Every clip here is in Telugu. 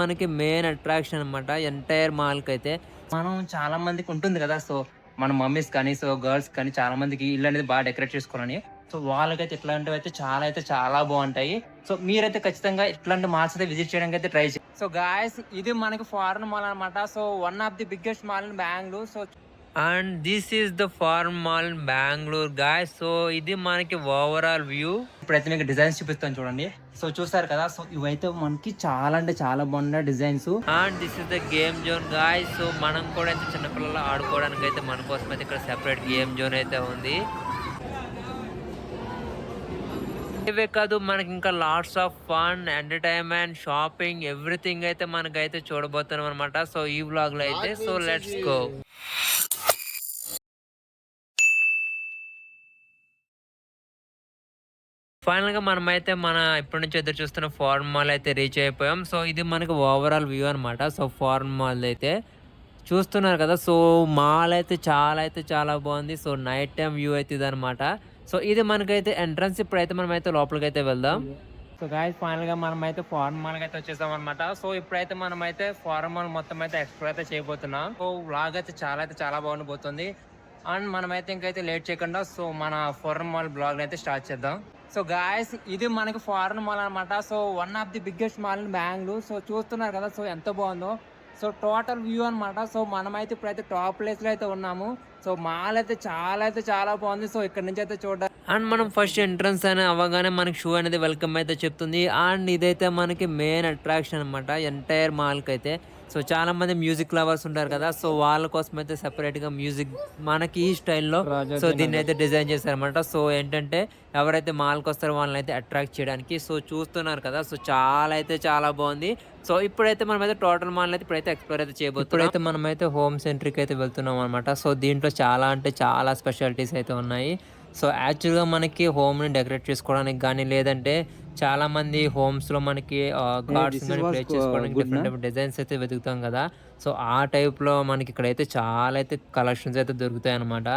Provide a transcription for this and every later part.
మనకి మెయిన్ అట్రాక్షన్ అనమాట ఎంటైర్ మాల్‌కైతే. మనం చాలా మందికి ఉంటుంది కదా! సో, మన మమ్మీస్ కానీ, సో గర్ల్స్ కానీ చాలా మందికి ఇల్లు అనేది బాగా డెకరేట్ చేసుకోవాలని. సో, వాళ్ళకైతే ఇట్లాంటివైతే చాలా బావుంటాయి. సో, మీరైతే ఖచ్చితంగా ఇట్లాంటి మాల్స్ అయితే విజిట్ చేయడానికైతే ట్రై చేయండి. సో, గాయ్స్ ఇది మనకి ఫారెన్ మాల్ అనమాట. So, one of the biggest mall in Bengaluru. So and this is the forum mall Bengaluru guys. So, ఇది మనకి ఓవరాల్ వ్యూ. ఇప్పుడైతే మీకు డిజైన్స్ చూపిస్తాను చూడండి. సో, చూసారు కదా! సో, ఇవైతే మనకి చాలా అంటే చాలా బాగున్నాయి designs. And this is the game zone guys. So, మనం కూడా అయితే చిన్నపిల్లలు ఆడుకోవడానికైతే మన కోసం అయితే ఇక్కడ సెపరేట్ గేమ్ జోన్ అయితే ఉంది. ఇవే కాదు మనకి ఇంకా lots of fun, entertainment, shopping everything అయితే మనకైతే చూడబోతున్నాం అనమాట. సో, ఈ వ్లాగ్‌లో అయితే సో లెట్స్ గో. ఫైనల్‌గా మనమైతే ఇప్పటి నుంచి ఎదురు చూస్తున్న ఫారెన్ మాల్ అయితే రీచ్ అయిపోయాం. సో, ఇది మనకి ఓవరాల్ వ్యూ అనమాట. సో, ఫారెన్ మాల్‌దైతే చూస్తున్నారు కదా! సో, మాల్ అయితే చాలా బాగుంది. సో, నైట్ టైమ్ వ్యూ అయితే ఇదనమాట. సో, ఇది మనకైతే ఎంట్రన్స్. ఇప్పుడైతే మనమైతే లోపలికైతే వెళ్దాం. సో, గాయ్స్ ఫైనల్‌గా మనమైతే ఫారెన్ మాల్‌కైతే వచ్చేసామనమాట. సో, ఇప్పుడైతే మనమైతే ఫారెన్ మాల్ మొత్తం అయితే ఎక్స్‌ప్లోర్ అయితే చేయబోతున్నాం. సో, వ్లాగ్ అయితే చాలా బాగుండబోతుంది. అండ్ మనమైతే ఇంకైతే లేట్ చేయకుండా సో, మన ఫారెన్ మాల్ వ్లాగ్‌ని అయితే స్టార్ట్ చేద్దాం. సో, గాయ్స్ ఇది మనకి ఫారెన్ మాల్ అనమాట. So, one of the biggest mall in Bengaluru. So, చూస్తున్నారు కదా! సో, ఎంత బాగుందో. సో, టోటల్ వ్యూ అనమాట. సో, మనమైతే ఇప్పుడైతే టాప్ ప్లేస్‌లో అయితే ఉన్నాము. సో, మాల్ అయితే చాలా బాగుంది. సో, ఇక్కడ నుంచి అయితే అండ్ మనం ఫస్ట్ ఎంట్రన్స్ అని అవ్వగానే మనకి షూ అనేది వెల్కమ్ అయితే చెప్తుంది. అండ్ ఇదైతే మనకి మెయిన్ అట్రాక్షన్ అనమాట ఎంటైర్ మాల్‌కైతే. సో, చాలామంది మ్యూజిక్ లవర్స్ ఉంటారు కదా! సో, వాళ్ళ కోసం అయితే సెపరేట్‌గా మ్యూజిక్ మనకి ఈ స్టైల్‌లో సో, దీన్నైతే డిజైన్ చేశారనమాట. సో, ఏంటంటే ఎవరైతే మాల్‌కొస్తారో వాళ్ళనైతే అట్రాక్ట్ చేయడానికి. సో, చూస్తున్నారు కదా! సో, చాలా బాగుంది. సో, ఇప్పుడైతే మనమైతే టోటల్ మాల్‌ని అయితే ఇప్పుడైతే ఎక్స్‌ప్లోర్ అయితే చేయబోతున్నాం. ఇప్పుడైతే మనమైతే హోమ్ సెంట్రిక్ అయితే వెళ్తున్నాం అనమాట. సో, దీంట్లో చాలా అంటే చాలా స్పెషాలిటీస్ అయితే ఉన్నాయి. సో, యాక్చువల్‌గా మనకి హోమ్‌ని డెకరేట్ చేసుకోవడానికి గానీ, లేదంటే చాలామంది హోమ్స్‌లో మనకి గార్డ్స్‌ని గానీ ప్లేస్ చేసుకోవడానికి డిఫరెంట్ డిజైన్స్ అయితే వెతుకుతాం కదా! సో, ఆ టైప్‌లో మనకి ఇక్కడైతే చాలా అయితే కలెక్షన్స్ అయితే దొరుకుతాయన్నమాట.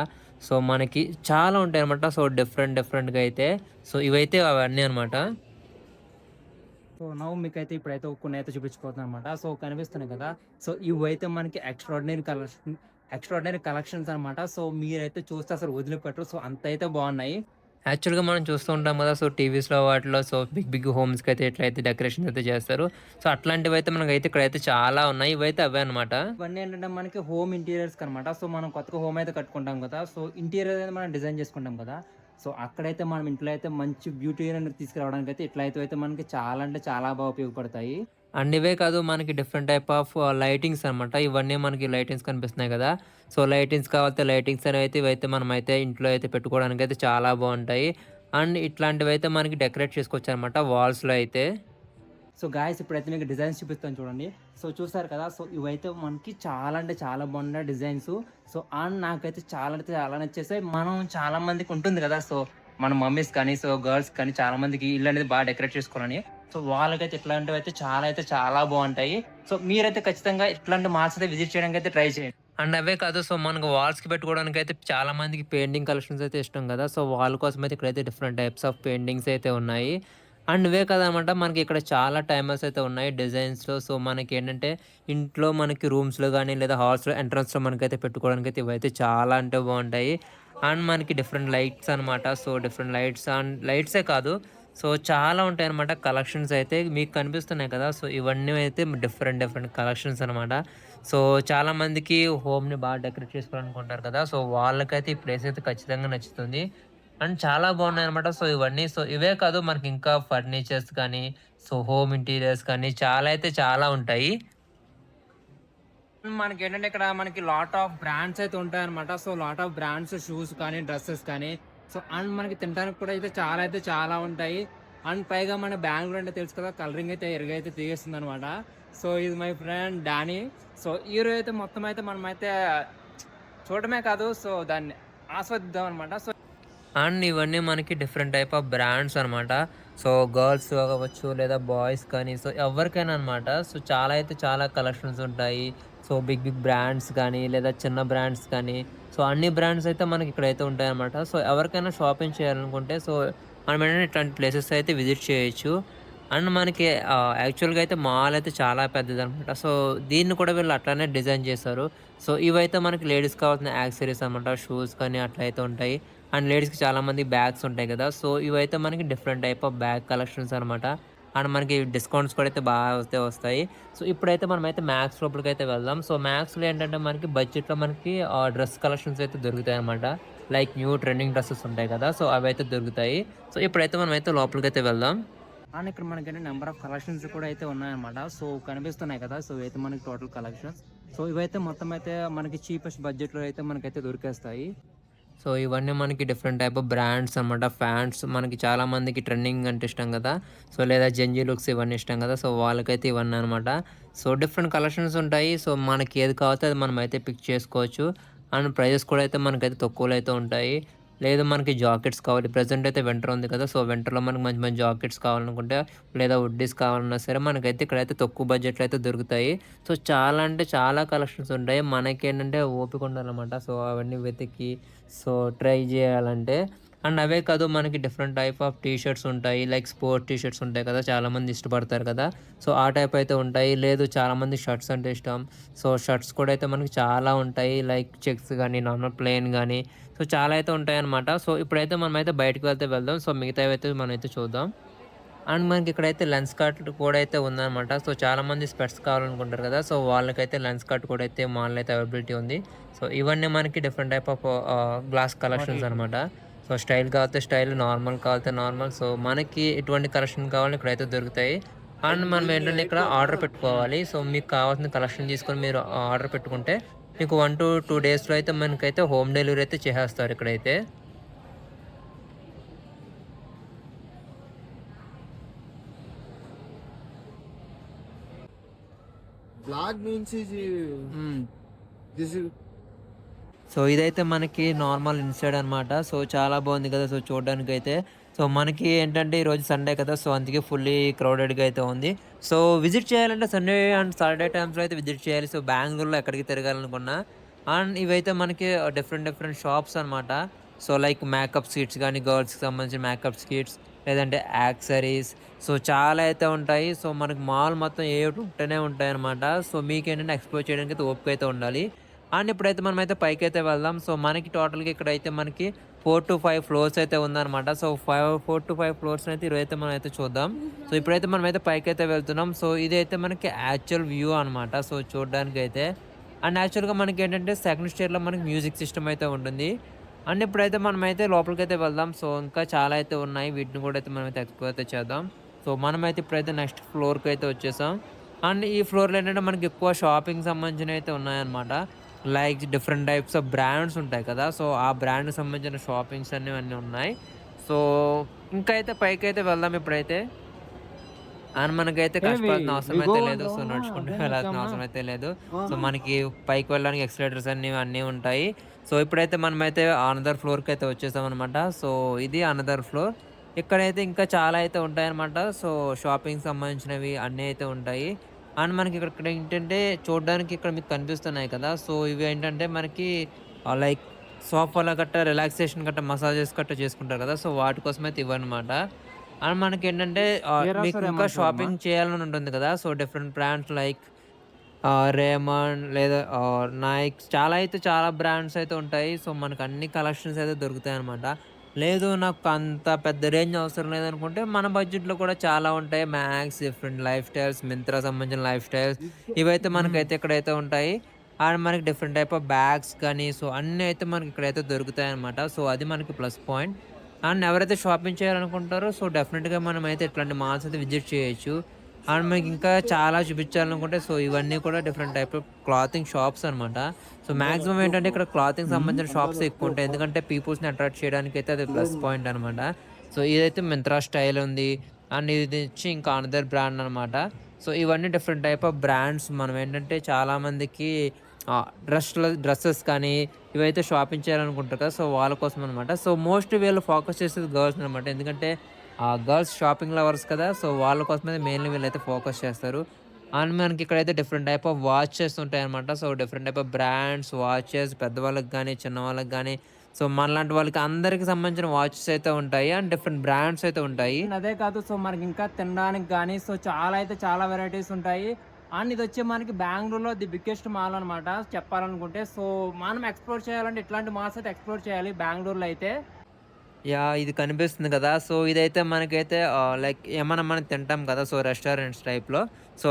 సో, మనకి చాలా ఉంటాయన్నమాట. సో, డిఫరెంట్‌గా అయితే. సో, ఇవైతే అవన్నీ అనమాట. సో, మీకైతే ఇప్పుడైతే కొన్నైతే చూపించబోతున్నాననమాట. సో, కనిపిస్తున్నాయి కదా! సో, ఇవైతే మనకి ఎక్స్‌ట్రార్డినరీ కలెక్షన్స్ అనమాట. సో, మీరైతే చూస్తే అసలు వదిలిపెట్టరు. సో, అంతైతే బాగున్నాయి. యాక్చువల్‌గా మనం చూస్తూ ఉంటాం కదా! సో, టీవీస్‌లో వాటిలో సో, బిగ్ హోమ్స్‌కైతే ఎట్లయితే డెకరేషన్ అయితే చేస్తారు. సో, అట్లాంటివైతే మనకైతే ఇక్కడైతే చాలా ఉన్నాయి. ఇవైతే అవే అనమాట. ఇవన్నీ ఏంటంటే మనకి హోమ్ ఇంటీరియర్స్‌కనమాట. సో, మనం కొత్తగా హోమ్ అయితే కట్టుకుంటాం కదా! సో, ఇంటీరియర్ అనేది మనం డిజైన్ చేసుకుంటాం కదా! సో, అక్కడైతే మనం ఇంట్లో అయితే మంచి బ్యూటీ అనేది తీసుకురావడానికైతే ఇట్లయితే మనకి చాలా అంటే చాలా బాగా ఉపయోగపడతాయి. అండ్ ఇవే కాదు మనకి డిఫరెంట్ టైప్ ఆఫ్ లైటింగ్స్ అనమాట. ఇవన్నీ మనకి లైటింగ్స్ కనిపిస్తున్నాయి కదా! సో, లైటింగ్స్ కావాలంటే లైటింగ్స్ అనేవైతే ఇవైతే మనమైతే ఇంట్లో అయితే పెట్టుకోవడానికైతే చాలా బావుంటాయి. అండ్ ఇట్లాంటివైతే మనకి డెకరేట్ చేసుకోవచ్చనమాట వాల్స్‌లో అయితే. సో, గాయ్స్ ఇప్పుడైతే మీకు డిజైన్స్ చూపిస్తాను చూడండి. సో, చూసారు కదా! సో, ఇవైతే మనకి చాలా అంటే చాలా బాగున్నాయి డిజైన్స్. సో, అండ్ నాకైతే చాలా అంటే చాలా నచ్చేసాయి. మనం చాలా మందికి ఉంటుంది కదా! సో, మన మమ్మీస్ కానీ, సో గర్ల్స్ కానీ చాలా మందికి ఇల్లు అనేది బాగా డెకరేట్ చేసుకోవాలని. సో, వాళ్ళకైతే ఇట్లాంటివైతే చాలా బావుంటాయి. సో, మీరైతే ఖచ్చితంగా ఇట్లాంటి మాల్స్ అయితే విజిట్ చేయడానికైతే ట్రై చేయండి. అండ్ అవే కాదు సో, మనకు వాల్స్‌కి పెట్టుకోవడానికైతే చాలా మందికి పెయింటింగ్ కలెక్షన్స్ అయితే ఇష్టం కదా! సో, వాళ్ళ కోసమైతే ఇక్కడైతే డిఫరెంట్ టైప్స్ ఆఫ్ పెయింటింగ్స్ అయితే ఉన్నాయి. అండ్ ఇవే కాదనమాట మనకి ఇక్కడ చాలా టైమర్స్ అయితే ఉన్నాయి డిజైన్స్‌లో. సో, మనకేంటంటే ఇంట్లో మనకి రూమ్స్‌లో గానీ, లేదా హాల్స్‌లో ఎంట్రన్స్‌లో మనకైతే పెట్టుకోవడానికైతే ఇవైతే చాలా అంటే బావుంటాయి. అండ్ మనకి డిఫరెంట్ లైట్స్ అనమాట. సో, డిఫరెంట్ లైట్స్ అండ్ లైట్సే కాదు. సో, చాలా ఉంటాయన్నమాట కలెక్షన్స్ అయితే. మీకు కనిపిస్తున్నాయి కదా! సో, ఇవన్నీ అయితే డిఫరెంట్ కలెక్షన్స్ అనమాట. సో, చాలామందికి హోమ్‌ని బాగా డెకరేట్ చేసుకోవాలనుకుంటారు కదా! సో, వాళ్ళకైతే ఈ ప్లేస్ అయితే ఖచ్చితంగా నచ్చుతుంది. అండ్ చాలా బాగున్నాయన్నమాట. సో, ఇవన్నీ సో, ఇవే కాదు మనకి ఇంకా ఫర్నిచర్స్ కానీ, సో, హోమ్ ఇంటీరియర్స్ కానీ చాలా అయితే చాలా ఉంటాయి. మనకేంటంటే ఇక్కడ మనకి లాట్ ఆఫ్ బ్రాండ్స్ అయితే ఉంటాయన్నమాట. So, lot of brands shoes కానీ, డ్రెసెస్ కానీ సో, అండ్ మనకి తినడానికి కూడా అయితే చాలా ఉంటాయి. అండ్ పైగా మన బెంగుళూరు అంటే తెలుసు కదా! కలరింగ్ అయితే ఎరుగైతే తీయేస్తుందనమాట. సో, ఇది మై ఫ్రెండ్ డానీ. సో, ఈరోజు అయితే మొత్తం అయితే మనమైతే చూడడమే కాదు సో, దాన్ని ఆస్వాదిద్దాం అనమాట. సో అండ్ ఇవన్నీ మనకి డిఫరెంట్ టైప్ ఆఫ్ బ్రాండ్స్ అనమాట. సో, గర్ల్స్ అవ్వచ్చు లేదా బాయ్స్ కానీ సో, ఎవరికైనా అనమాట. సో, చాలా కలెక్షన్స్ ఉంటాయి. సో, బిగ్ బ్రాండ్స్ కానీ లేదా చిన్న బ్రాండ్స్ కానీ సో, అన్ని బ్రాండ్స్ అయితే మనకి ఇక్కడైతే ఉంటాయన్నమాట. సో, ఎవరికైనా షాపింగ్ చేయాలనుకుంటే సో, మనం ఏంటంటే ఇట్లాంటి ప్లేసెస్ అయితే విజిట్ చేయొచ్చు. అండ్ మనకి యాక్చువల్‌గా అయితే మాల్ అయితే చాలా పెద్దదనమాట. సో, దీన్ని కూడా వీళ్ళు అట్లానే డిజైన్ చేశారు. సో, ఇవైతే మనకి లేడీస్‌కి కావాల్సిన యాక్సెసరీస్ అనమాట. షూస్ కానీ అట్లయితే ఉంటాయి. అండ్ లేడీస్‌కి చాలామందికి బ్యాగ్స్ ఉంటాయి కదా! సో, ఇవైతే మనకి different type of bag collections అనమాట. అండ్ మనకి డిస్కౌంట్స్ కూడా అయితే బాగా అయితే వస్తాయి. సో, ఇప్పుడైతే మనమైతే మ్యాక్స్ లోపలికైతే వెళ్దాం. సో, మ్యాక్స్‌లో ఏంటంటే మనకి బడ్జెట్‌లో మనకి డ్రెస్ కలెక్షన్స్ అయితే దొరుకుతాయనమాట. లైక్ న్యూ ట్రెండింగ్ డ్రెసెస్ ఉంటాయి కదా! సో, అవైతే దొరుకుతాయి. సో, ఇప్పుడైతే మనమైతే లోపలికైతే వెళ్దాం. అండ్ ఇక్కడ మనకైతే నెంబర్ ఆఫ్ కలెక్షన్స్ కూడా అయితే ఉన్నాయన్నమాట. సో కనిపిస్తున్నాయి కదా! సో ఇవైతే మనకి టోటల్ కలెక్షన్స్. సో ఇవైతే మొత్తం అయితే మనకి చీపెస్ట్ బడ్జెట్‌లో అయితే మనకైతే దొరికేస్తాయి. సో, ఇవన్నీ మనకి డిఫరెంట్ టైప్ ఆఫ్ బ్రాండ్స్ అనమాట. ఫ్యాంట్స్ మనకి చాలా మందికి ట్రెండింగ్ అంటే ఇష్టం కదా! సో, లేదా జెంజీ లుక్స్ ఇవన్నీ ఇష్టం కదా! సో, వాళ్ళకైతే ఇవన్నీ అనమాట. సో, డిఫరెంట్ కలెక్షన్స్ ఉంటాయి. సో, మనకి ఏది కావాలితే అది మనమైతే పిక్ చేసుకోవచ్చు. అండ్ ప్రైజెస్ కూడా అయితే మనకైతే తక్కువలో అయితే ఉంటాయి. లేదు మనకి జాకెట్స్ కావాలి. ప్రెజెంట్ అయితే వింటర్ ఉంది కదా! సో, వింటర్‌లో మనకు మంచి మంచి జాకెట్స్ కావాలనుకుంటే లేదా హుడ్డీస్ కావాలన్నా సరే మనకైతే ఇక్కడైతే తక్కువ బడ్జెట్‌లో అయితే దొరుకుతాయి. సో, చాలా అంటే చాలా కలెక్షన్స్ ఉంటాయి. మనకేంటంటే ఓపిక ఉండాలన్నమాట. సో, అవన్నీ వెతికి సో, ట్రై జేయాలంటే. అండ్ అవే కాదు మనకి different type of T shirts ఉంటాయి. లైక్ స్పోర్ట్ టీ షర్ట్స్ ఉంటాయి కదా! చాలామంది ఇష్టపడతారు కదా! సో, ఆ టైప్ అయితే ఉంటాయి. లేదు చాలామంది షర్ట్స్ అంటే ఇష్టం. సో, షర్ట్స్ కూడా అయితే మనకి చాలా ఉంటాయి. లైక్ చెక్స్ గానీ, నార్మల్ ప్లెయిన్ గానీ సో, చాలా అయితే ఉంటాయన్నమాట. సో, ఇప్పుడైతే మనమైతే బయటికి వెళ్దాం. సో, మిగతావైతే మనమైతే చూద్దాం. అండ్ మనకిక్కడైతే లెన్స్ కట్ కూడా అయితే ఉందనమాట. సో, చాలామంది స్పెట్స్ కావాలనుకుంటారు కదా! సో, వాళ్ళకైతే లెన్స్ కట్ కూడా అయితే మాల్‌లో అయితే అవైలబిలిటీ ఉంది. సో, ఇవన్నీ మనకి different type of glass collections బాటిల్‌కి. అనమాట. సో, స్టైల్ కావాలితే స్టైల్, నార్మల్ కావాలితే నార్మల్. సో, మనకి ఎటువంటి కలెక్షన్ కావాలో ఇక్కడైతే దొరుకుతాయి. అండ్ మనం ఏంటంటే ఇక్కడ ఆర్డర్ పెట్టుకోవాలి. సో, మీకు కావాల్సిన కలెక్షన్ తీసుకొని మీరు ఆర్డర్ పెట్టుకుంటే మీకు 1-2 డేస్‌లో అయితే మనకైతే హోమ్ డెలివరీ అయితే చేసేస్తారు ఇక్కడైతే. Vlog means is this is so, ఇదైతే మనకి నార్మల్ ఇన్‌సైడ్ అనమాట. సో, చాలా బాగుంది కదా! సో, చూడడానికైతే. సో, మనకి ఏంటంటే ఈరోజు సండే కదా! సో, అందుకే ఫుల్లీ క్రౌడెడ్‌గా అయితే ఉంది. సో, విజిట్ చేయాలంటే సండే అండ్ సాటర్డే టైమ్స్‌లో అయితే విజిట్ చేయాలి. సో, బెంగుళూరులో ఎక్కడికి తిరగాలనుకున్నా అండ్ ఇవైతే మనకి డిఫరెంట్ డిఫరెంట్ షాప్స్ అనమాట. సో, లైక్ మేకప్ కిట్స్ గానీ, గర్ల్స్‌కి సంబంధించిన మేకప్ కిట్స్ లేదంటే యాక్సెసరీస్ సో, చాలా అయితే ఉంటాయి. సో, మనకి మాల్ మొత్తం ఏయోటి ఉంటూనే ఉంటాయన్నమాట. సో, మీకేంటంటే ఎక్స్‌ప్లోర్ చేయడానికైతే ఓపిక అయితే ఉండాలి. అండ్ ఇప్పుడైతే మనమైతే పైకైతే వెళ్దాం. సో, మనకి టోటల్‌గా ఇక్కడైతే మనకి 4-5 ఫ్లోర్స్ అయితే ఉందనమాట. సో, 4-5 ఫ్లోర్స్‌నైతే ఈరోజైతే మనమైతే చూద్దాం. సో, ఇప్పుడైతే మనమైతే పైకైతే వెళ్తున్నాం. సో, ఇదైతే మనకి యాక్చువల్ వ్యూ అనమాట. సో, చూడడానికైతే. అండ్ యాక్చువల్‌గా మనకేంటంటే సెకండ్ స్టేర్‌లో మనకి మ్యూజిక్ సిస్టమ్ అయితే ఉంటుంది. అండ్ ఇప్పుడైతే మనమైతే లోపలికైతే వెళ్దాం. సో, ఇంకా చాలా అయితే ఉన్నాయి. వీటిని కూడా అయితే మనమైతే ఎక్స్‌ప్లోర్ అయితే చేద్దాం. సో, మనమైతే ఇప్పుడైతే నెక్స్ట్ ఫ్లోర్‌కైతే వచ్చేసాం. అండ్ ఈ ఫ్లోర్‌లో ఏంటంటే మనకి ఎక్కువ షాపింగ్‌కి సంబంధించినవి అయితే ఉన్నాయన్నమాట. Like different types of brands ఉంటాయి కదా! సో, ఆ బ్రాండ్‌కి సంబంధించిన షాపింగ్స్ అన్నీ ఉన్నాయి. సో, ఇంకా అయితే పైకైతే వెళ్దాం ఇప్పుడైతే. అండ్ మనకైతే Hey, కష్టపడాల్సిన అవసరం we అయితే go on లేదు. So, down. నడుచుకుంటూ Again, వెళ్ళాల్సిన come అవసరం na. అయితే లేదు. So, uh-huh. మనకి పైకి వెళ్ళడానికి ఎక్స్‌కలేటర్స్ అన్నీ ఉంటాయి. సో, ఇప్పుడైతే మనమైతే అనదర్ ఫ్లోర్‌కైతే వచ్చేసామనమాట. సో, ఇది అనదర్ ఫ్లోర్. ఇక్కడైతే ఇంకా చాలా అయితే ఉంటాయన్నమాట. సో, షాపింగ్‌కి సంబంధించినవి అన్నీ అయితే ఉంటాయి. అండ్ మనకి ఇక్కడ ఏంటంటే చూడడానికి ఇక్కడ మీకు కనిపిస్తున్నాయి కదా! సో, ఇవి ఏంటంటే మనకి లైక్ సోఫాలో గట్టా రిలాక్సేషన్ గట్టా మసాజెస్ గట్టా చేసుకుంటారు కదా! సో, వాటి కోసమైతే ఇవన్నమాట. అండ్ మనకేంటంటే Where మీకు also ఇంకా Raymond Sharma. షాపింగ్ చేయాలని ఉంటుంది కదా! So, different brands like Raymond లేదా నైక్స్ చాలా అయితే చాలా బ్రాండ్స్ అయితే ఉంటాయి. సో, మనకు అన్ని కలెక్షన్స్ అయితే దొరుకుతాయన్నమాట. లేదు నాకు అంత పెద్ద రేంజ్ అవసరం లేదనుకుంటే మన బడ్జెట్‌లో కూడా చాలా ఉంటాయి. Max, different life styles, Myntra సంబంధించిన లైఫ్ స్టైల్స్ ఇవైతే మనకైతే ఇక్కడైతే ఉంటాయి. అండ్ మనకి డిఫరెంట్ టైప్ ఆఫ్ బ్యాగ్స్ కానీ సో, అన్నీ అయితే మనకి ఇక్కడైతే దొరుకుతాయన్నమాట. సో, అది మనకి ప్లస్ పాయింట్. అండ్ ఎవరైతే షాపింగ్ చేయాలనుకుంటారో సో, డెఫినిట్‌గా మనమైతే ఇట్లాంటి మాల్స్ అయితే విజిట్ చేయొచ్చు. అండ్ మీకు ఇంకా చాలా చూపించాలనుకుంటే సో, ఇవన్నీ కూడా different type of clothing shops అనమాట. సో, మాక్సిమం ఏంటంటే ఇక్కడ క్లాతింగ్ సంబంధించిన షాప్స్ ఎక్కువుంటాయి. ఎందుకంటే పీపుల్స్‌ని అట్రాక్ట్ చేయడానికైతే అది ప్లస్ పాయింట్ అనమాట. సో, ఇదైతే మింత్రా స్టైల్ ఉంది. అండ్ ఇది వచ్చి ఇంకా అనదర్ బ్రాండ్ అనమాట. సో, ఇవన్నీ డిఫరెంట్ టైప్ ఆఫ్ బ్రాండ్స్ మనం ఏంటంటే చాలామందికి డ్రెసెస్ కానీ ఇవైతే షాపింగ్ చేయాలనుకుంటారు కదా! సో, వాళ్ళ కోసం అనమాట. సో, మోస్ట్‌లీ వీళ్ళు ఫోకస్ చేసేది గర్ల్స్ అనమాట. ఎందుకంటే గర్ల్స్ షాపింగ్ లవర్స్ కదా! సో, వాళ్ళ కోసమే మెయిన్‌లీ వీళ్ళైతే ఫోకస్ చేస్తారు. అండ్ మనకి ఇక్కడైతే డిఫరెంట్ టైప్ ఆఫ్ వాచెస్ ఉంటాయన్నమాట. So, different type of brands watches పెద్దవాళ్ళకి గానీ, చిన్నవాళ్ళకి గానీ సో మనలాంటి వాళ్ళకి అందరికి సంబంధించిన వాచెస్ అయితే ఉంటాయి. అండ్ డిఫరెంట్ బ్రాండ్స్ అయితే ఉంటాయి. అండ్ అదే కాదు సో మనకి ఇంకా తినడానికి గానీ సో చాలా అయితే చాలా వెరైటీస్ ఉంటాయి. అండ్ ఇదొచ్చి మనకి బెంగుళూరులో ది బిగ్గెస్ట్ మాల్ అనమాట చెప్పాలనుకుంటే. సో మనం ఎక్స్‌ప్లోర్ చేయాలంటే ఇట్లాంటి మాల్స్ అయితే ఎక్స్‌ప్లోర్ చేయాలి బెంగుళూరులో అయితే. యాహ్! ఇది కనిపిస్తుంది కదా! సో ఇదైతే మనకైతే లైక్ ఏమన్నా మనం తింటాం కదా! సో రెస్టారెంట్స్ టైప్‌లో. సో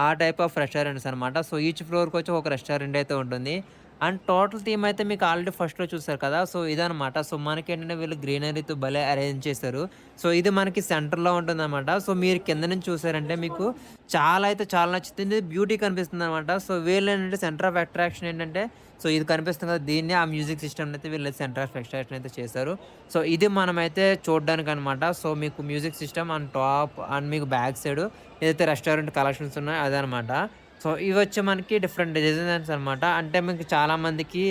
ఆ టైప్ ఆఫ్ రెస్టారెంట్స్ అనమాట. సో ఈచ్ ఫ్లోర్‌కొచ్చి ఒక రెస్టారెంట్ అయితే ఉంటుంది. అండ్ టోటల్ థీమ్ అయితే మీకు ఆల్రెడీ ఫస్ట్‌లో చూసారు కదా! సో ఇదనమాట. సో మనకేంటంటే వీళ్ళు గ్రీనరీతో భలే అరేంజ్ చేశారు. సో ఇది మనకి సెంటర్‌లో ఉంటుందనమాట. సో మీరు కింద నుంచి చూసారంటే మీకు చాలా అయితే చాలా నచ్చుతుంది. బ్యూటీ కనిపిస్తుందనమాట. సో వీళ్ళేంటంటే సెంటర్ ఆఫ్ అట్రాక్షన్ ఏంటంటే సో ఇది కనిపిస్తుంది కదా! దీన్నే ఆ మ్యూజిక్ సిస్టమ్‌ని అయితే వీళ్ళు సెంటర్ ఆఫ్ అట్రాక్షన్ అయితే చేశారు. సో ఇది మనమైతే చూడ్డానికనమాట. సో మీకు music system and top and మీకు బ్యాక్ సైడ్ ఏదైతే రెస్టారెంట్ కలెక్షన్స్ ఉన్నాయో అదనమాట. సో ఇవొచ్చి మనకి డిఫరెంట్ డిజైన్స్ అనమాట. అంటే మీకు చాలామందికి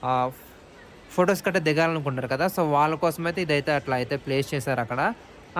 ఆహ్, ఫోటోస్ గట్టా దిగాలనుకుంటారు కదా! సో వాళ్ళ కోసమైతే ఇదైతే అట్లా అయితే ప్లేస్ చేశారక్కడ.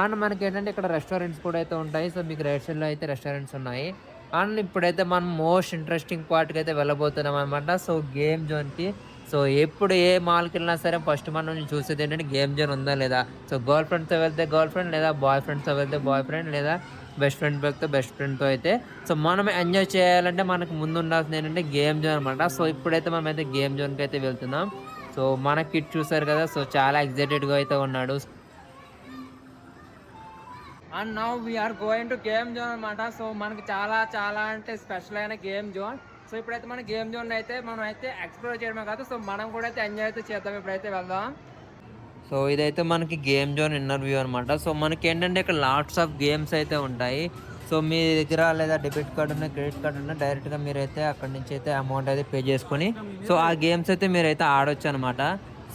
అండ్ మనకేంటంటే ఇక్కడ రెస్టారెంట్స్ కూడా అయితే ఉంటాయి. సో మీకు రైట్ సైడ్‌లో అయితే రెస్టారెంట్స్ ఉన్నాయి. అండ్ ఇప్పుడైతే మనం మోస్ట్ ఇంట్రెస్టింగ్ పార్ట్‌కైతే వెళ్ళబోతున్నామనమాట. సో గేమ్ జోన్‌కి. సో ఎప్పుడు ఏ మాల్‌కెళ్ళినా సరే ఫస్ట్ మనం చూసేదేంటంటే గేమ్ జోన్ ఉందా లేదా? సో గర్ల్ ఫ్రెండ్స్‌తో వెళ్తే గర్ల్ ఫ్రెండ్ లేదా బాయ్ ఫ్రెండ్స్‌తో వెళ్తే బాయ్ ఫ్రెండ్ లేదా బెస్ట్ ఫ్రెండ్ వెళ్తే బెస్ట్ ఫ్రెండ్‌తో అయితే సో మనం ఎంజాయ్ చేయాలంటే మనకు ముందు ఉండాల్సింది ఏంటంటే గేమ్ జోన్ అనమాట. సో ఇప్పుడైతే మనమైతే గేమ్ జోన్‌కైతే వెళ్తున్నాం. సో మన కిడ్ చూసారు కదా! సో చాలా ఎక్సైటెడ్‌గా అయితే ఉన్నాడు. And now we're going to game zone అనమాట. సో మనకి చాలా చాలా అంటే స్పెషల్ అయిన గేమ్ జోన్. సో ఇప్పుడైతే మన గేమ్ జోన్ అయితే మనం అయితే ఎక్స్ప్లోర్ చేయడమే కాదు సో మనం కూడా అయితే ఎంజాయ్ అయితే చేద్దాం. ఇప్పుడైతే వెళ్దాం. సో ఇదైతే మనకి గేమ్ జోన్ ఇన్నర్ వ్యూ అనమాట. సో మనకేంటంటే ఇక్కడ లాట్స్ ఆఫ్ గేమ్స్ అయితే ఉంటాయి. సో మీ దగ్గర లేదా డెబిట్ కార్డ్ ఉన్న, క్రెడిట్ కార్డ్ ఉన్న డైరెక్ట్‌గా మీరైతే అక్కడి నుంచి అయితే అమౌంట్ అయితే పే చేసుకొని సో ఆ గేమ్స్ అయితే మీరైతే ఆడొచ్చనమాట.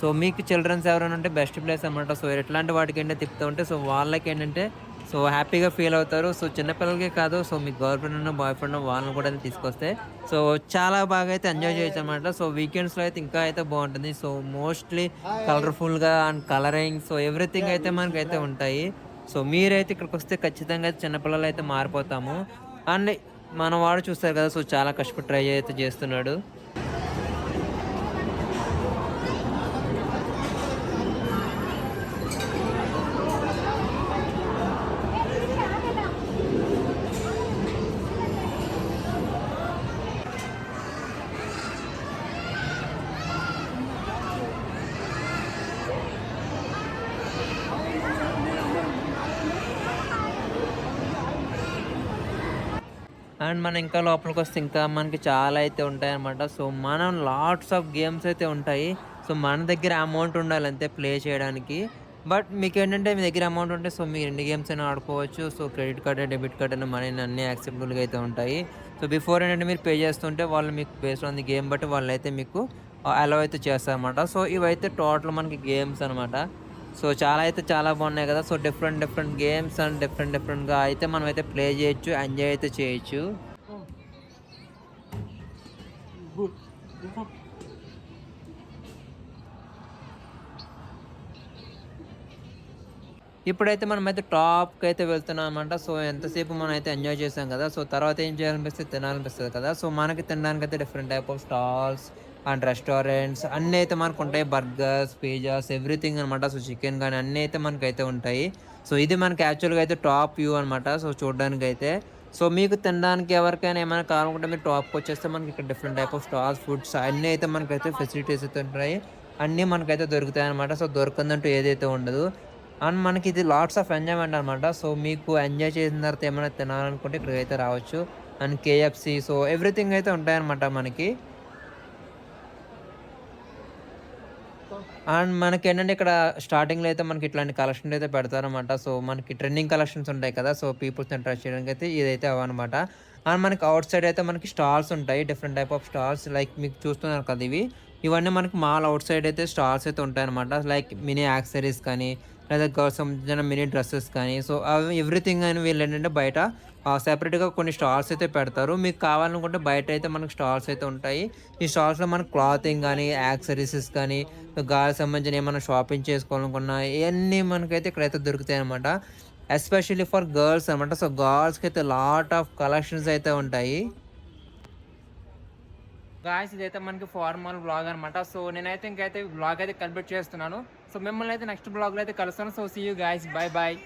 సో మీకు చిల్డ్రన్స్ ఎవరైనా ఉంటే బెస్ట్ ప్లేస్ అనమాట. సో ఇట్లాంటి వాటికేంటంటే తిప్పుతూ ఉంటే సో వాళ్ళకేంటంటే సో హ్యాపీగా ఫీల్ అవుతారు. సో చిన్న పిల్లలకే కాదు సో మీ గర్ల్ ఫ్రెండ్ ఉన్న, బాయ్ ఫ్రెండ్ ఉన్న వాళ్ళని కూడా తీసుకొస్తే సో చాలా బాగా అయితే ఎంజాయ్ చేయొచ్చనమాట. సో వీకెండ్స్‌లో అయితే ఇంకా అయితే బావుంటుంది. సో మోస్ట్‌లీ కలర్‌ఫుల్‌గా అండ్ కలరింగ్ సో ఎవ్రీథింగ్ అయితే మనకైతే ఉంటాయి. సో మీరైతే ఇక్కడికొస్తే ఖచ్చితంగా అయితే చిన్నపిల్లలైతే మారిపోతాము. అండ్ మన వాడు చూస్తారు కదా! సో చాలా కష్టపడి ట్రై అయితే చేస్తున్నాడు. అండ్ మనం ఇంకా లోపలికొస్తే ఇంకా మనకి చాలా అయితే ఉంటాయన్నమాట. సో మనం లాట్స్ ఆఫ్ గేమ్స్ అయితే ఉంటాయి. సో మన దగ్గర అమౌంట్ ఉండాలి అంతే ప్లే చేయడానికి. బట్ మీకేంటంటే మీ దగ్గర అమౌంట్ ఉంటే సో మీరు ఎన్ని గేమ్స్ అయినా ఆడుకోవచ్చు. So credit card, debit card అని మనీ అన్నీ యాక్సెప్టబుల్‌గా అయితే ఉంటాయి. సో బిఫోర్ ఏంటంటే మీరు పే చేస్తుంటే వాళ్ళు మీకు బేస్డ్ ఆన్ ది గేమ్ బట్టి వాళ్ళైతే మీకు అలౌ అయితే చేస్తారనమాట. సో ఇవైతే టోటల్ మనకి గేమ్స్ అనమాట. సో చాలా అయితే చాలా బాగున్నాయి కదా! So different different games and డిఫరెంట్‌గా అయితే మనమైతే ప్లే చేయొచ్చు. ఎంజాయ్ అయితే చేయొచ్చు. ఇప్పుడైతే మనమైతే టాప్‌కైతే వెళ్తున్నామనమాట. సో ఎంతసేపు మనమైతే ఎంజాయ్ చేసాం కదా! సో తర్వాత ఏం చేయాలనిపిస్తే తినాలనిపిస్తది కదా! సో మనకి తినడానికైతే different type of stalls and restaurants అన్నీ అయితే మనకుంటాయి. బర్గర్స్, పిజ్జాస్ ఎవ్రీథింగ్ అనమాట. సో చికెన్ గాని అన్నీ అయితే మనకైతే ఉంటాయి. సో ఇది మనకి యాక్చువల్‌గా అయితే టాప్ వ్యూ అనమాట. సో చూడ్డానికైతే. సో మీకు తినడానికి ఎవరికైనా ఏమైనా కావాలనుకుంటే మీరు టాప్‌కొచ్చేస్తే మనకి ఇక్కడ different type of stalls, foods అన్నీ అయితే మనకైతే ఫెసిలిటీస్ అయితే ఉంటాయి. అన్నీ మనకైతే దొరుకుతాయనమాట. సో దొరకందంటూ ఏదైతే ఉండదు. అండ్ మనకి ఇది లాట్స్ ఆఫ్ ఎంజాయ్‌మెంట్ అనమాట. సో మీకు ఎంజాయ్ చేసిన తర్వాత ఏమైనా తినాలనుకుంటే ఇక్కడికైతే రావచ్చు. అండ్ కేఎఫ్‌సి సో ఎవ్రీథింగ్ అయితే ఉంటాయన్నమాట మనకి. అండ్ మనకేంటంటే ఇక్కడ స్టార్టింగ్‌లో అయితే మనకి ఇట్లాంటి కలెక్షన్‌లు అయితే పెడతారనమాట. సో మనకి ట్రెండింగ్ కలెక్షన్స్ ఉంటాయి కదా! సో పీపుల్స్‌ని అట్రాక్ట్ చేయడానికైతే ఇదైతే అవన్నమాట. అండ్ మనకి ఔట్ సైడ్ అయితే మనకి స్టాల్స్ ఉంటాయి. Different type of stalls like మీకు చూస్తున్నారు కదా ఇవి. ఇవన్నీ మనకి మాల్ ఔట్ సైడ్ అయితే స్టాల్స్ అయితే ఉంటాయన్నమాట. లైక్ మినీ యాక్సెసరీస్ కానీ లేదా గర్ల్స్ సంబంధించిన మినీ డ్రెసెస్ కానీ సో అవి ఎవ్రీథింగ్ అని వీళ్ళేంటంటే బయట సెపరేట్‌గా కొన్ని స్టాల్స్ అయితే పెడతారు. మీకు కావాలనుకుంటే బయటైతే మనకు స్టాల్స్ అయితే ఉంటాయి. ఈ స్టాల్స్‌లో మనకు క్లాతింగ్ గానీ, యాక్సెసరీస్ కానీ, గాలికి సంబంధించిన ఏమన్నా షాపింగ్ చేసుకోవాలనుకున్నా ఇయన్నీ మనకైతే ఇక్కడైతే దొరుకుతాయనమాట. ఎస్పెషల్లీ ఫర్ గర్ల్స్ అనమాట. సో గర్ల్స్‌కైతే లాట్ ఆఫ్ కలెక్షన్స్ అయితే ఉంటాయి. గాయస్ ఇదైతే మనకి ఫార్మల్ బ్లాగ్ అనమాట. సో నేనైతే ఇంకైతే బ్లాగ్ అయితే కంప్లీట్ చేస్తున్నాను. సో మిమ్మల్ని అయితే నెక్స్ట్ బ్లాగ్ లో అయితే కలుస్తాను. So see you guys, bye bye.